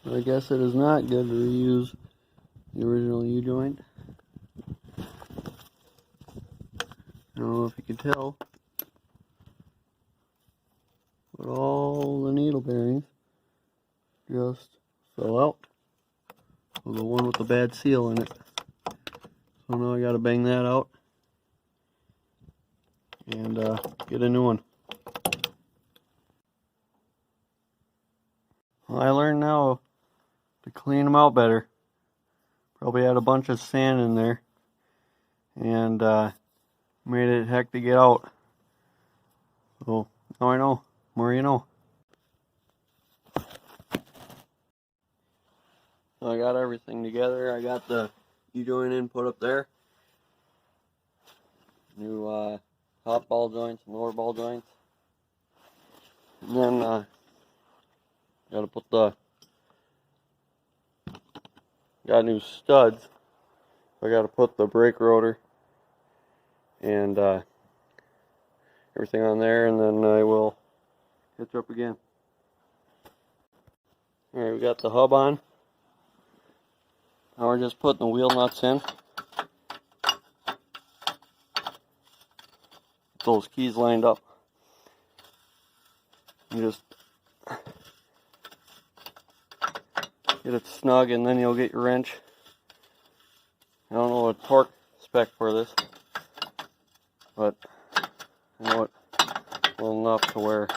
I guess it is not good to reuse the original U-joint. I don't know if you can tell, but all the needle bearings just fell out of the one with the bad seal in it. So now I gotta bang that out and get a new one. Well, I learned now to clean them out better. Probably had a bunch of sand in there and made it heck to get out. So now I know. More you know. So I got everything together. I got the U-joint input up there. New top ball joints and lower ball joints. And then got to put got new studs. I got to put the brake rotor and everything on there, and then I will catch up again. Alright, we got the hub on. Now we're just putting the wheel nuts in. Get those keys lined up. You just get it snug, and then you'll get your wrench. I don't know what torque spec for this, but I know it well enough to where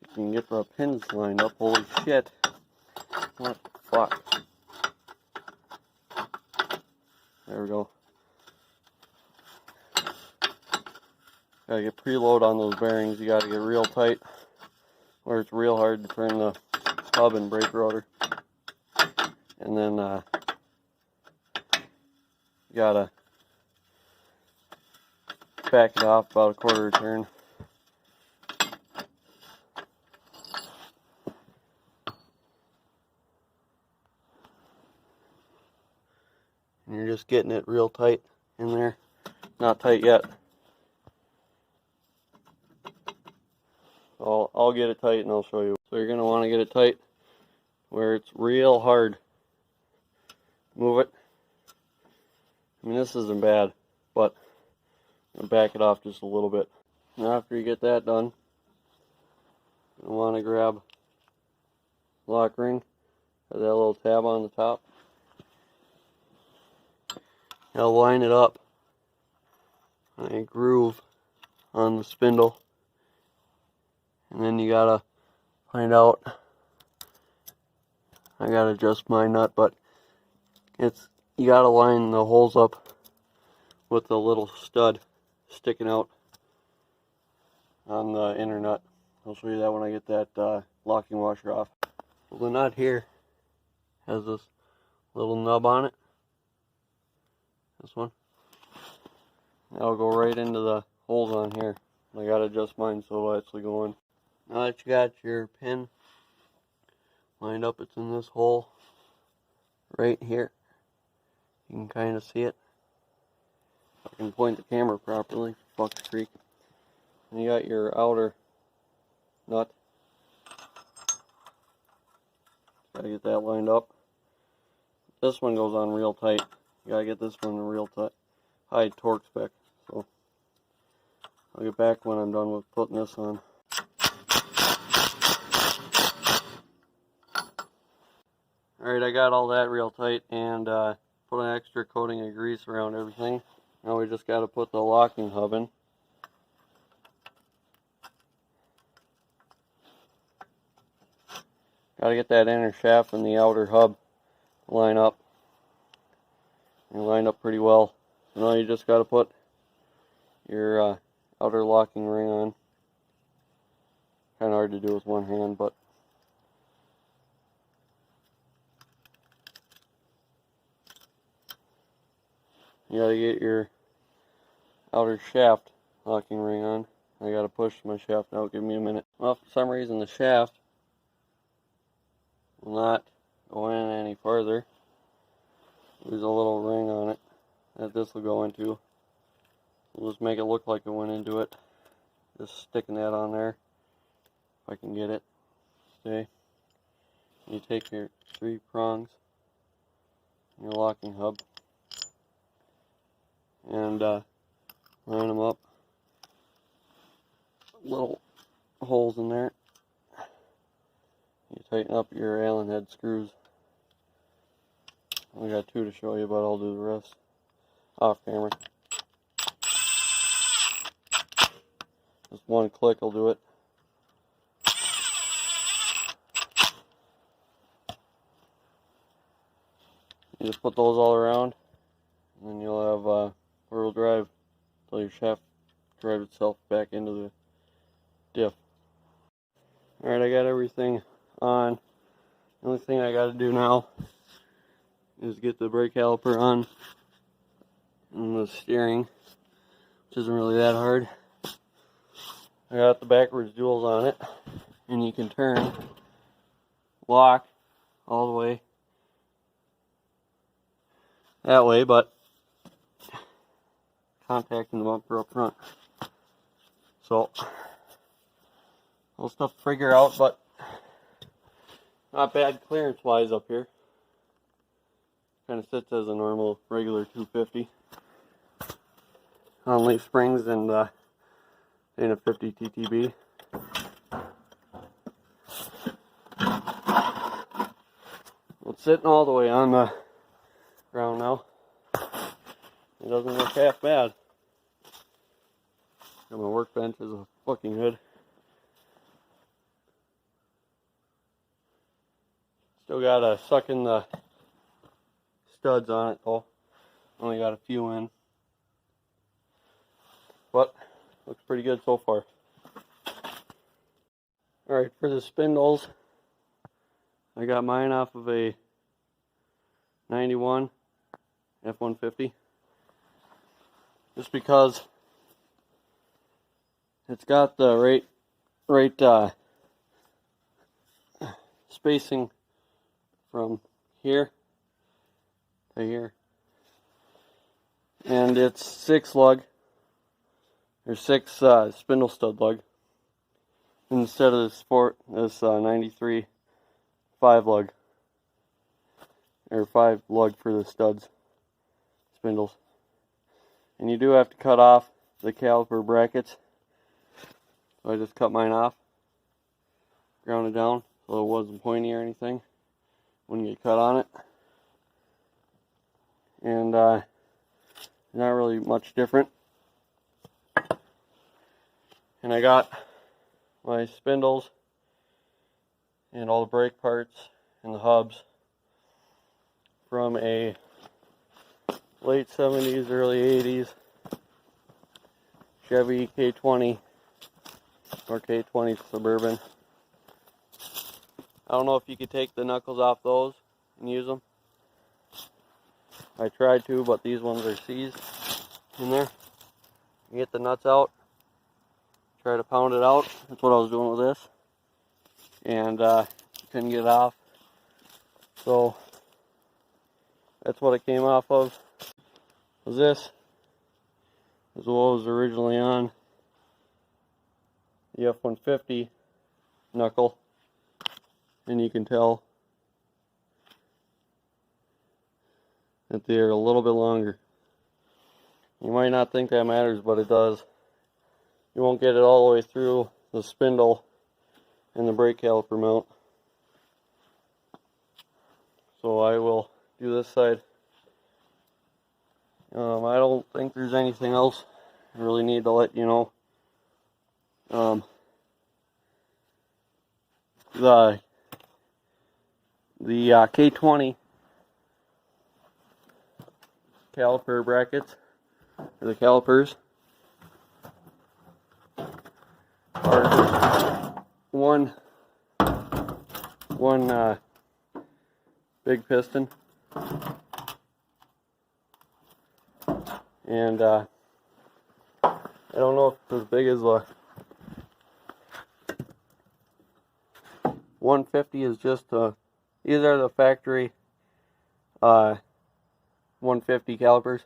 you can get the pins lined up. Holy shit. What the fuck? There we go. Gotta get preload on those bearings. You gotta get real tight, where it's real hard to turn the hub and brake rotor. And then you gotta back it off about a quarter turn. And you're just getting it real tight in there. Not tight yet. So I'll get it tight and I'll show you. So you're going to want to get it tight where it's real hard. Move it. I mean, this isn't bad, but I'm going to back it off just a little bit. Now after you get that done, you want to grab lock ring. Has that little tab on the top. Now line it up on a groove on the spindle, and then you gotta find out. I gotta adjust my nut, but you gotta line the holes up with the little stud sticking out on the inner nut. I'll show you that when I get that locking washer off. So the nut here has this little nub on it. This one. That'll go right into the holes on here. I gotta adjust mine so it'll actually go in. Now that you got your pin lined up, it's in this hole right here. You can kind of see it. I can point the camera properly. Fuck the creek. And you got your outer nut. Gotta get that lined up. This one goes on real tight. You gotta get this one real tight, high torque spec. So I'll get back when I'm done with putting this on. Alright, I got all that real tight and put an extra coating of grease around everything. Now we just gotta put the locking hub in. Gotta get that inner shaft and the outer hub to line up. And lined up pretty well. So now you just got to put your outer locking ring on. Kind of hard to do with one hand, but you got to get your outer shaft locking ring on. I got to push my shaft out. Give me a minute. Well, for some reason the shaft will not go in any further. There's a little ring on it that this will go into. We'll just make it look like it went into it. Just sticking that on there, if I can get it. stay. You take your 3 prongs, your locking hub, and line them up. Little holes in there. You tighten up your Allen head screws. I got 2 to show you, but I'll do the rest off camera. Just 1 click will do it. You just put those all around, and then you'll have four-wheel drive until your shaft drives itself back into the diff. Alright, I got everything on. The only thing I got to do now is get the brake caliper on and the steering, which isn't really that hard. I got the backwards duals on it, and you can turn, lock all the way that way, but contacting the bumper up front. So, a little stuff to figure out, but not bad clearance wise up here. Kind of sits as a normal regular 250 on leaf springs and a 50 TTB. It's sitting all the way on the ground now. It doesn't look half bad. And my workbench is a fucking hood. Still gotta suck in the studs on it though. Only got a few in. But looks pretty good so far. Alright, for the spindles, I got mine off of a 91 F-150. Just because it's got the right spacing from here to here. And it's 6 lug. There's 6 spindle stud lug instead of this 93 5 lug, or 5 lug for the studs spindles. And you do have to cut off the caliper brackets. So I just cut mine off, ground it down so it wasn't pointy or anything. Wouldn't get cut on it. And not really much different. And I got my spindles and all the brake parts and the hubs from a late 70s, early 80s Chevy K20 or K20 Suburban. I don't know if you could take the knuckles off those and use them. I tried to, but these ones are seized in there. You get the nuts out, try to pound it out. That's what I was doing with this. And couldn't get it off. So that's what it came off of. Was this. As well as originally on the F-150 knuckle. And you can tell that they're a little bit longer. You might not think that matters, but it does. You won't get it all the way through the spindle and the brake caliper mount. So I will do this side. I don't think there's anything else I really need to let you know. The K20 caliper brackets, or the calipers, are one big piston, and I don't know if it's as big as the 150 is just these are the factory 150 calipers,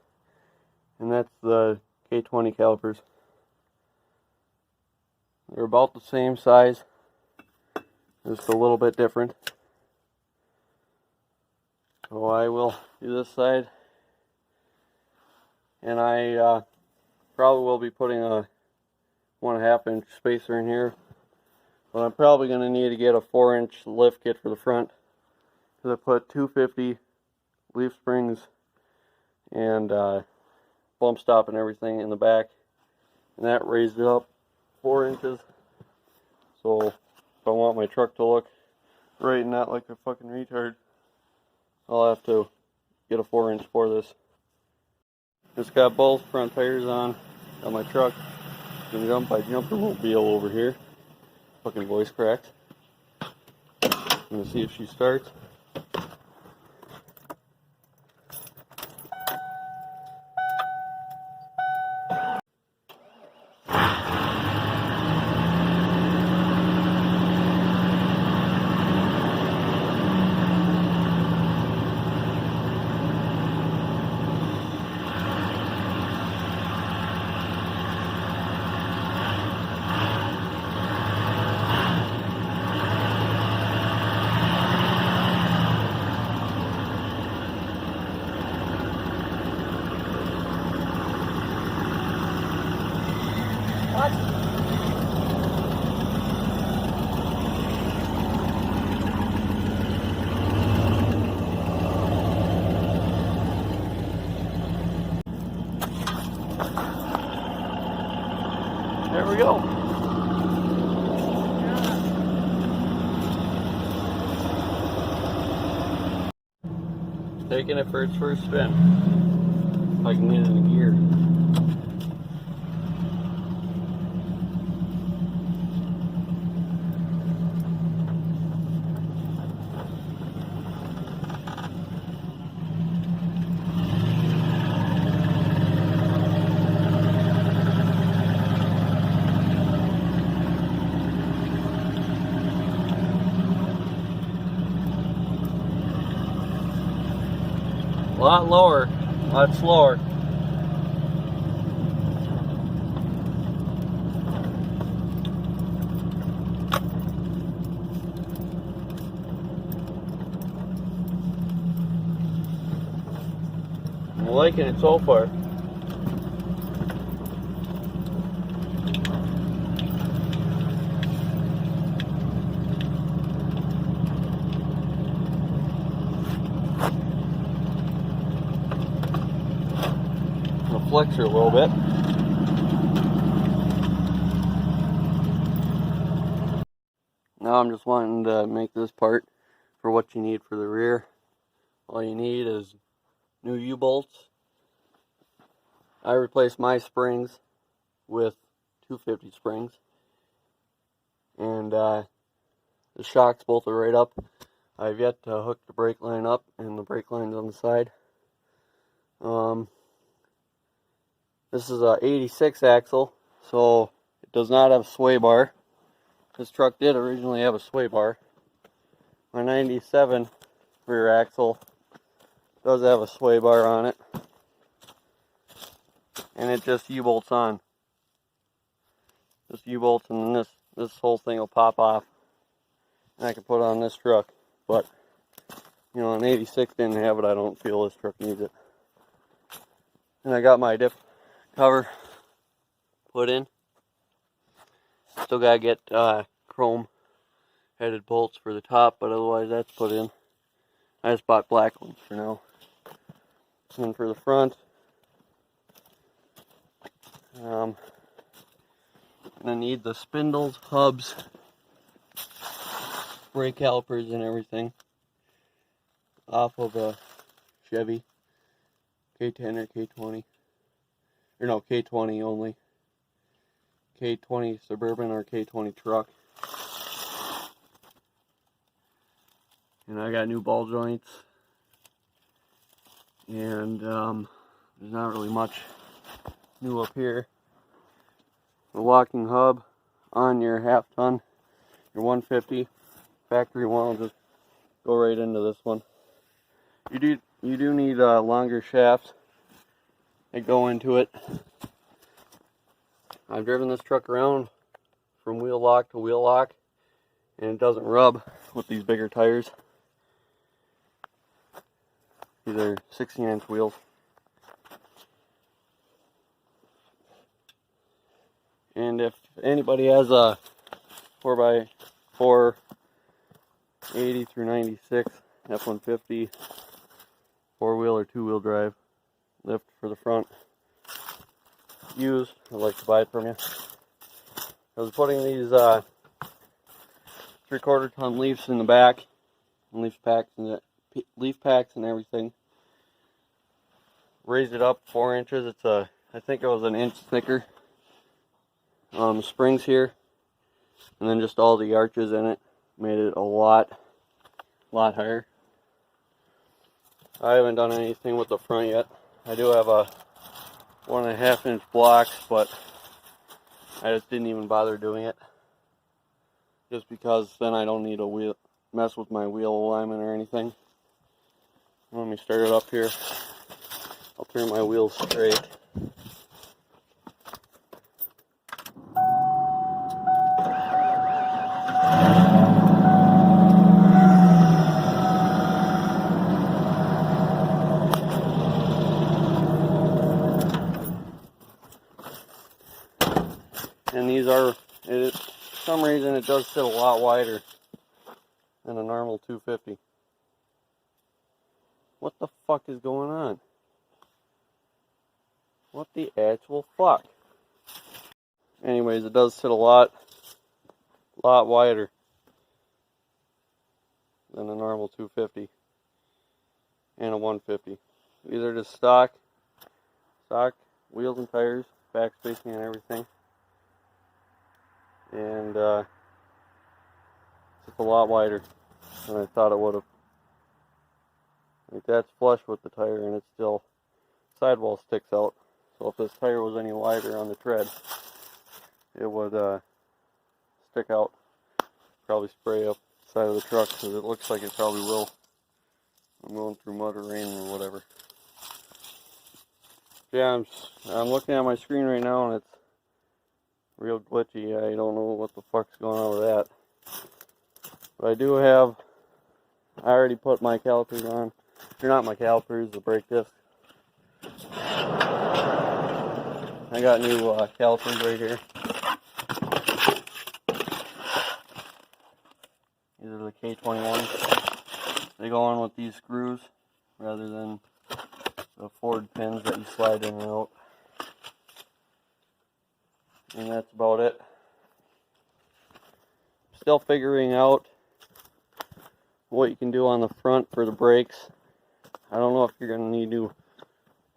and that's the K20 calipers. They're about the same size, just a little bit different. So I will do this side, and I probably will be putting a 1.5 inch spacer in here, but I'm probably going to need to get a 4-inch lift kit for the front, because I put 250 leaf springs and bump stop and everything in the back, and that raised it up 4 inches. So if I want my truck to look right and not like a fucking retard, I'll have to get a 4-inch for this. Just got both front tires on my truck. Gonna jump. My jumper won't be all over here. Fucking voice cracked. I'm gonna see if she starts. There we go. Taking it for its first spin. If I can get it in gear. A lot lower, a lot slower. I'm liking it so far. Flex her a little bit. Now I'm just wanting to make this part for what you need for the rear. All you need is new U-bolts. I replaced my springs with 250 springs, and the shocks both are right up. I've yet to hook the brake line up, and the brake line's on the side. This is a 86 axle, so it does not have a sway bar. This truck did originally have a sway bar. My 97 rear axle does have a sway bar on it, and it just U-bolts on. Just U-bolts, and then this whole thing will pop off, and I can put it on this truck. But you know, an 86 didn't have it. I don't feel this truck needs it. And I got my diff cover put in. Still gotta get chrome headed bolts for the top, but otherwise that's put in. I just bought black ones for now. And for the front, I'm gonna need the spindles, hubs, brake calipers, and everything off of a Chevy K10 or K20. Or no, K20 only. K20 Suburban or K20 truck. And I got new ball joints. And there's not really much new up here. The locking hub on your half ton, your 150 factory one will just go right into this one. You do need longer shafts that go into it. I've driven this truck around from wheel lock to wheel lock, and it doesn't rub with these bigger tires. These are 16-inch wheels. And if anybody has a 4x4 80 through 96 F-150 4-wheel or 2-wheel drive lift for the front used, I'd like to buy it from you. I was putting these 3/4 ton leaves in the back, and leaf packs and everything. Raised it up 4 inches. It's I think it was an inch thicker. Springs here, and then just all the arches in it made it a lot higher. I haven't done anything with the front yet. I do have a 1.5 inch blocks, but I just didn't even bother doing it, just because then I don't need to mess with my wheel alignment or anything. Let me start it up here. I'll turn my wheels straight. And these are, for some reason it does sit a lot wider than a normal 250. What the fuck is going on? What the actual fuck? Anyways, it does sit a lot wider than a normal 250 and a 150. These are just stock wheels and tires, back spacing and everything. And it's a lot wider than I thought it would have. Like, that's flush with the tire, and it's still, sidewall sticks out. So if this tire was any wider on the tread, it would stick out. Probably spray up the side of the truck, because it looks like it probably will. I'm going through mud or rain or whatever. Yeah, I'm looking at my screen right now, and it's real glitchy. I don't know what the fuck's going on with that. But I already put my calipers on. They're not my calipers, the brake disc. I got new calipers right here. These are the K21s. They go on with these screws rather than the Ford pins that you slide in and out. And that's about it. Still figuring out what you can do on the front for the brakes. I don't know if you're going to need new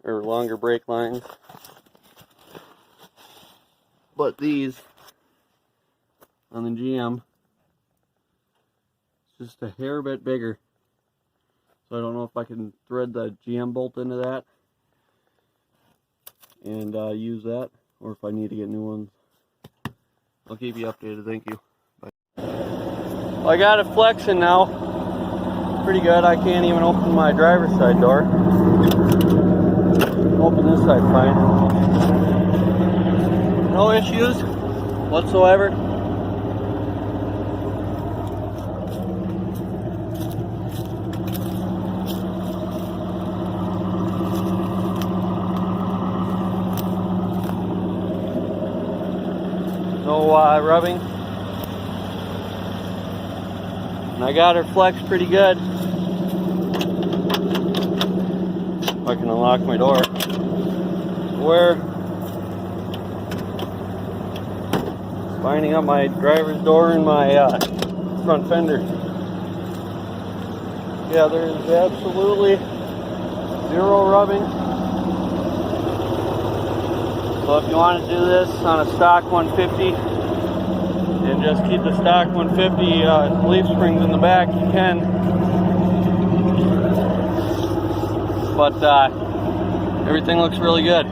or longer brake lines. But these on the GM, it's just a hair bit bigger. So I don't know if I can thread the GM bolt into that and use that, or if I need to get new ones. I'll keep you updated. Thank you. Bye. Well, I got it flexing now. Pretty good. I can't even open my driver's side door. Open this side fine. No issues whatsoever. No rubbing. And I got her flexed pretty good. If I can unlock my door. We're lining up my driver's door and my front fender. Yeah, there's absolutely zero rubbing. So if you want to do this on a stock 150 and just keep the stock 150 leaf springs in the back, you can. But everything looks really good.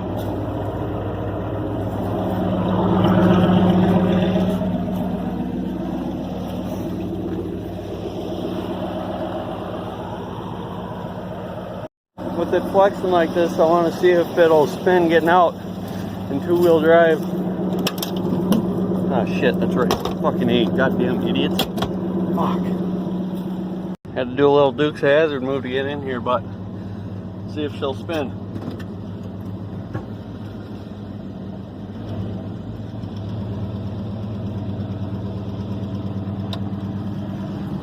With it flexing like this, I want to see if it'll spin getting out in two-wheel drive. Ah, shit, that's right. Fucking 8. Goddamn idiots. Fuck. Had to do a little Dukes of Hazzard move to get in here, but see if she'll spin.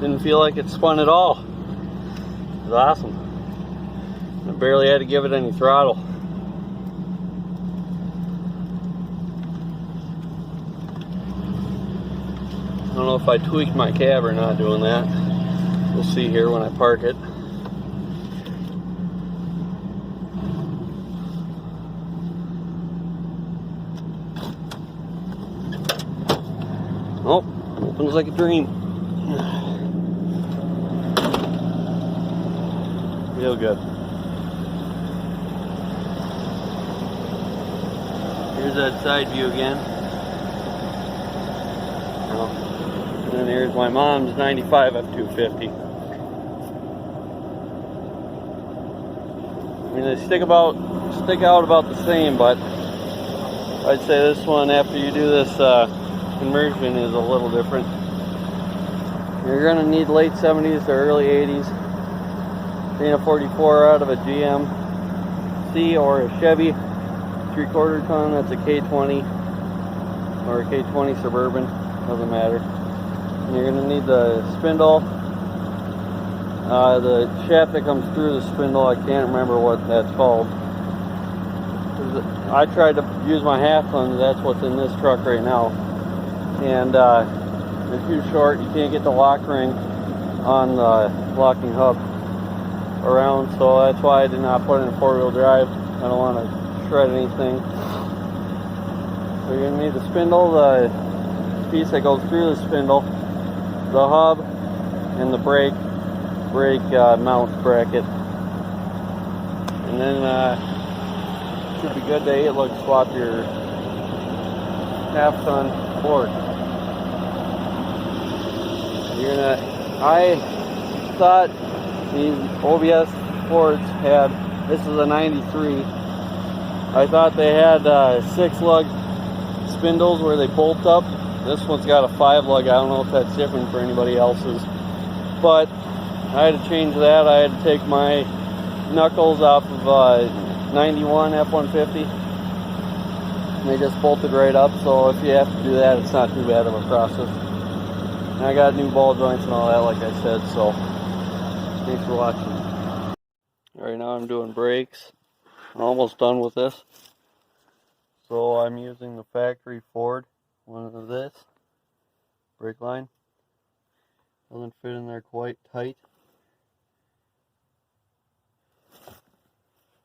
Didn't feel like it spun at all. It was awesome. I barely had to give it any throttle. I don't know if I tweaked my cab or not doing that. We'll see here when I park it. Oh, opens like a dream. Real good. Here's that side view again. And then here's my mom's 95 F-150. I mean, they stick out about the same, but I'd say this one, after you do this conversion, is a little different. You're gonna need late 70s to early 80s. Being a 44 out of a GMC or a Chevy 3/4 ton, that's a K20 or a K20 Suburban, doesn't matter. And you're gonna need the spindle, the shaft that comes through the spindle. I can't remember what that's called. I tried to use my half tons. That's what's in this truck right now, and they're too short. You can't get the lock ring on the locking hub around, so that's why I did not put it in four-wheel drive. I don't want to shred anything. So you're gonna need the spindle, the piece that goes through the spindle, the hub, and the brake mount bracket. And then should be good to 8-lug swap your half-ton board. I thought these OBS Fords had, this is a 93, I thought they had 6-lug spindles where they bolt up. This one's got a 5-lug. I don't know if that's different for anybody else's, but I had to change that. I had to take my knuckles off of 91 F-150, and they just bolted right up. So if you have to do that, it's not too bad of a process. And I got new ball joints and all that, like I said. So thanks for watching. Right now I'm doing brakes. I'm almost done with this. So I'm using the factory Ford, one of this brake line. Doesn't fit in there quite tight,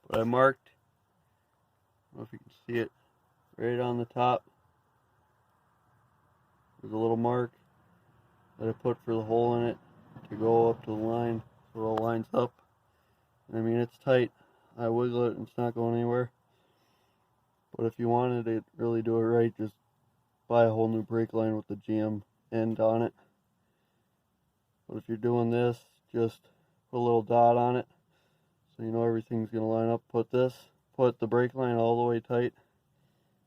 but I marked, I don't know if you can see it, right on the top. There's a little mark that I put for the hole in it to go up to the line, so it all lines up. I mean, it's tight. I wiggle it and it's not going anywhere. But if you wanted to really do it right, just buy a whole new brake line with the GM end on it. But if you're doing this, just put a little dot on it so you know everything's going to line up. Put the brake line all the way tight.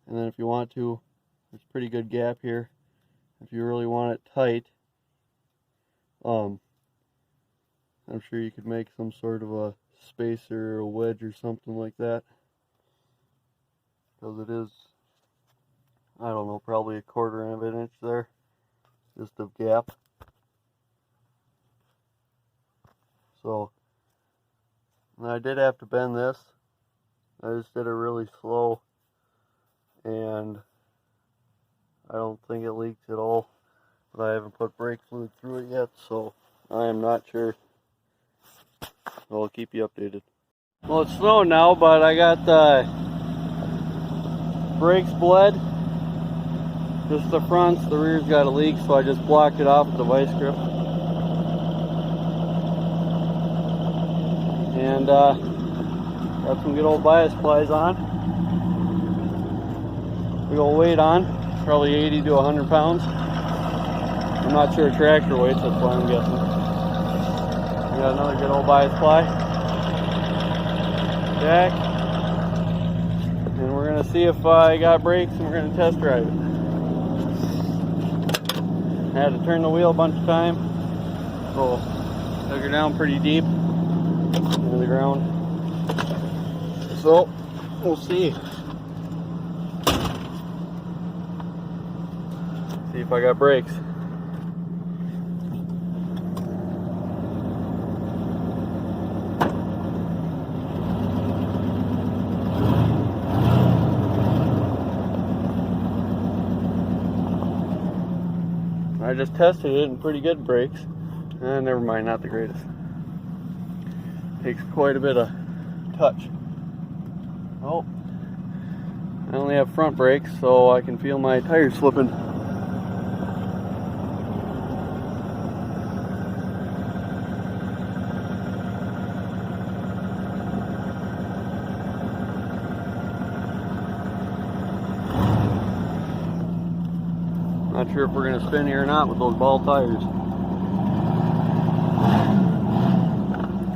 And then if you want to, there's a pretty good gap here. If you really want it tight, I'm sure you could make some sort of a spacer or a wedge or something like that. Because it is, I don't know, probably a 1/4 of an inch there, just a gap. So, and I did have to bend this. I just did it really slow, and I don't think it leaks at all. But I haven't put brake fluid through it yet, so I am not sure. I'll keep you updated. Well, it's snowing now, but I got the brakes bled. Just the fronts, the rear's got a leak, so I just blocked it off with the vice grip. And got some good old bias plies on. Big old weight on, probably 80 to 100 pounds. I'm not sure tractor weights, that's why I'm guessing. We got another good old bias ply. Jack. And we're going to see if I got brakes, and we're going to test drive it. I had to turn the wheel a bunch of times. So dug her down pretty deep into the ground. So we'll see. See if I got brakes. I just tested it and pretty good brakes. Never mind, not the greatest. Takes quite a bit of touch. Oh, I only have front brakes, so I can feel my tires slipping. Not sure if we're going to spin here or not with those ball tires.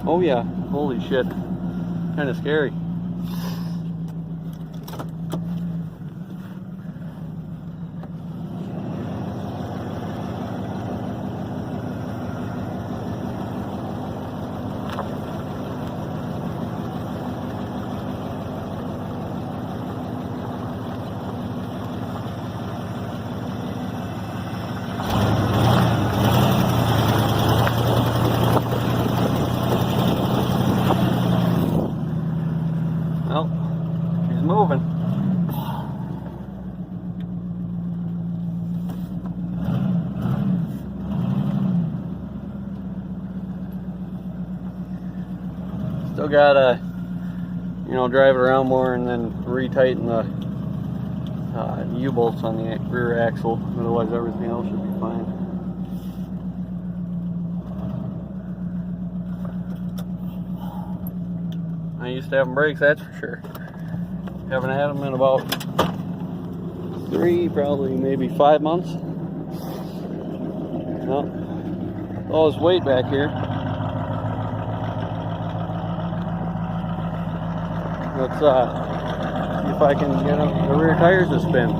Oh yeah, holy shit. Kind of scary. Well, she's moving. Still gotta, drive it around more and then retighten the U-bolts on the rear axle. Otherwise, everything else should be fine. I used to have them brakes, that's for sure. Haven't had them in about 3, probably maybe 5 months. Well, all this weight back here. Let's see if I can get the rear tires to spin.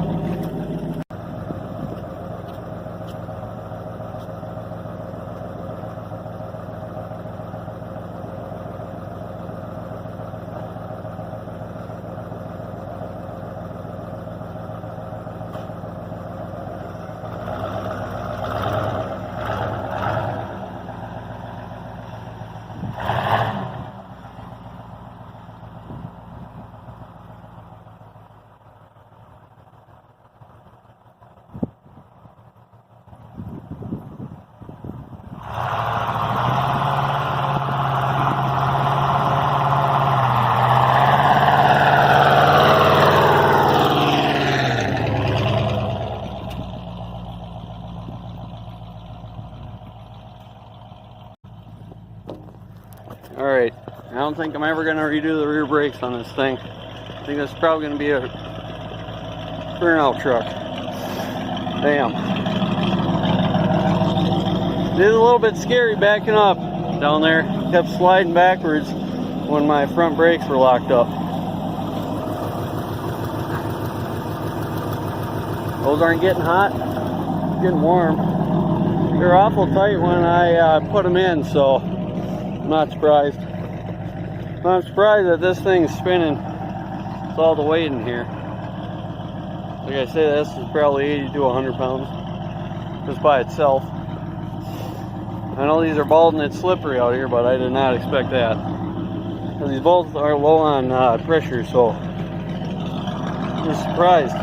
Alright, I don't think I'm ever going to redo the rear brakes on this thing. I think this is probably going to be a burnout truck. Damn. It is a little bit scary backing up down there. Kept sliding backwards when my front brakes were locked up. Those aren't getting hot, getting warm. They're awful tight when I put them in, so I'm not surprised. I'm surprised that this thing's spinning with all the weight in here. Like I say, this is probably 80 to 100 pounds just by itself. I know these are bald and it's slippery out here, but I did not expect that. Because these bolts are low on pressure, so I'm just surprised.